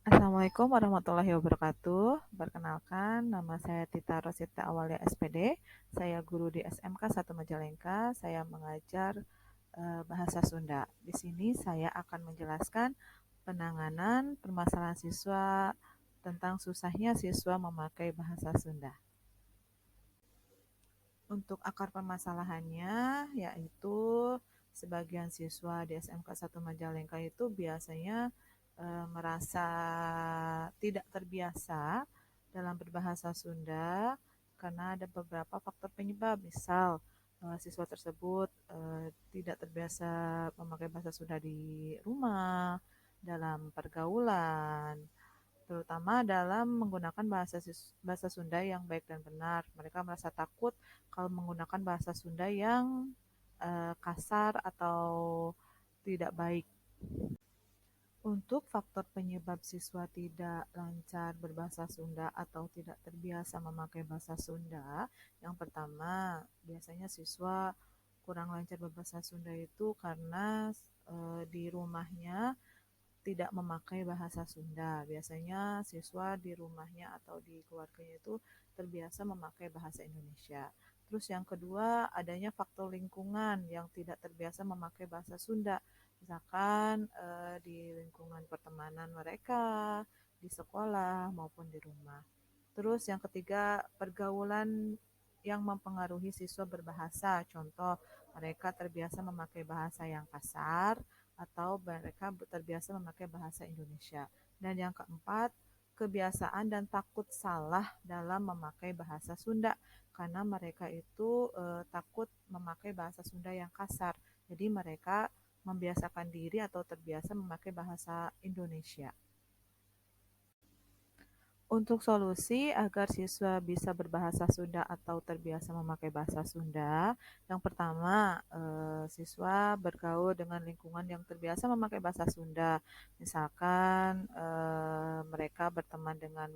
Assalamualaikum warahmatullahi wabarakatuh. Perkenalkan, nama saya Tita Rosita Awalia SPD. Saya guru di SMK 1 Majalengka. Saya mengajar bahasa Sunda. Di sini saya akan menjelaskan penanganan permasalahan siswa tentang susahnya siswa memakai bahasa Sunda. Untuk akar permasalahannya, yaitu sebagian siswa di SMK 1 Majalengka itu biasanya merasa tidak terbiasa dalam berbahasa Sunda karena ada beberapa faktor penyebab. Misal, siswa tersebut tidak terbiasa memakai bahasa Sunda di rumah, dalam pergaulan, terutama dalam menggunakan bahasa Sunda yang baik dan benar. Mereka merasa takut kalau menggunakan bahasa Sunda yang kasar atau tidak baik. Untuk faktor penyebab siswa tidak lancar berbahasa Sunda atau tidak terbiasa memakai bahasa Sunda, yang pertama, biasanya siswa kurang lancar berbahasa Sunda itu karena di rumahnya tidak memakai bahasa Sunda. Biasanya siswa di rumahnya atau di keluarganya itu terbiasa memakai bahasa Indonesia. Terus yang kedua, adanya faktor lingkungan yang tidak terbiasa memakai bahasa Sunda. Misalkan di lingkungan pertemanan mereka, di sekolah maupun di rumah. Terus yang ketiga, pergaulan yang mempengaruhi siswa berbahasa. Contoh, mereka terbiasa memakai bahasa yang kasar atau mereka terbiasa memakai bahasa Indonesia. Dan yang keempat, kebiasaan dan takut salah dalam memakai bahasa Sunda karena mereka itu takut memakai bahasa Sunda yang kasar. Jadi mereka membiasakan diri atau terbiasa memakai bahasa Indonesia. Untuk solusi agar siswa bisa berbahasa Sunda atau terbiasa memakai bahasa Sunda, yang pertama, siswa bergaul dengan lingkungan yang terbiasa memakai bahasa Sunda. Misalkan mereka berteman dengan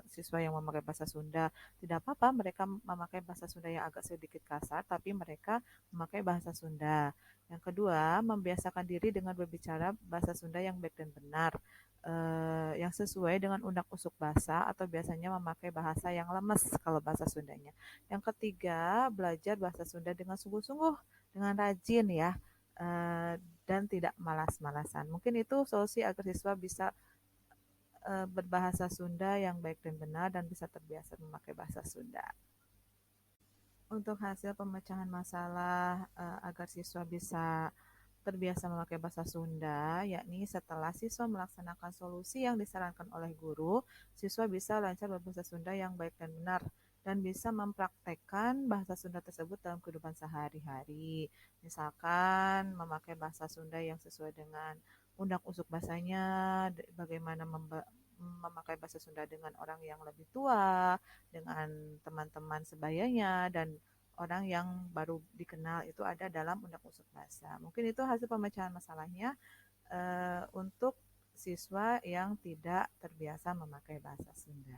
siswa yang memakai bahasa Sunda. Tidak apa-apa mereka memakai bahasa Sunda yang agak sedikit kasar, tapi mereka memakai bahasa Sunda. Yang kedua, membiasakan diri dengan berbicara bahasa Sunda yang baik dan benar, yang sesuai dengan undak-usuk bahasa atau biasanya memakai bahasa yang lemes kalau bahasa Sundanya. Yang ketiga, belajar bahasa Sunda dengan sungguh-sungguh, dengan rajin ya, dan tidak malas-malasan. Mungkin itu solusi agar siswa bisa berbahasa Sunda yang baik dan benar dan bisa terbiasa memakai bahasa Sunda. Untuk hasil pemecahan masalah agar siswa bisa terbiasa memakai bahasa Sunda, yakni setelah siswa melaksanakan solusi yang disarankan oleh guru, siswa bisa lancar berbahasa Sunda yang baik dan benar dan bisa mempraktekkan bahasa Sunda tersebut dalam kehidupan sehari-hari. Misalkan memakai bahasa Sunda yang sesuai dengan undak-usuk bahasanya, bagaimana memakai bahasa Sunda dengan orang yang lebih tua, dengan teman-teman sebayanya, dan orang yang baru dikenal itu ada dalam undak-usuk bahasa. Mungkin itu hasil pemecahan masalahnya untuk siswa yang tidak terbiasa memakai bahasa Sunda.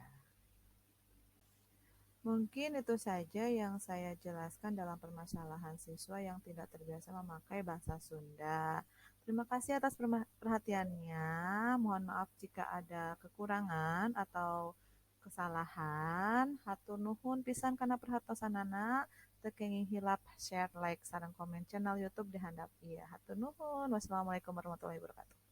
Mungkin itu saja yang saya jelaskan dalam permasalahan siswa yang tidak terbiasa memakai bahasa Sunda. Terima kasih atas perhatiannya. Mohon maaf jika ada kekurangan atau kesalahan. Hatur nuhun pisan kana perhatosanana. Teu kenging hilap share, like, sareng komen channel YouTube di handap ieu. Hatur nuhun. Wassalamualaikum warahmatullahi wabarakatuh.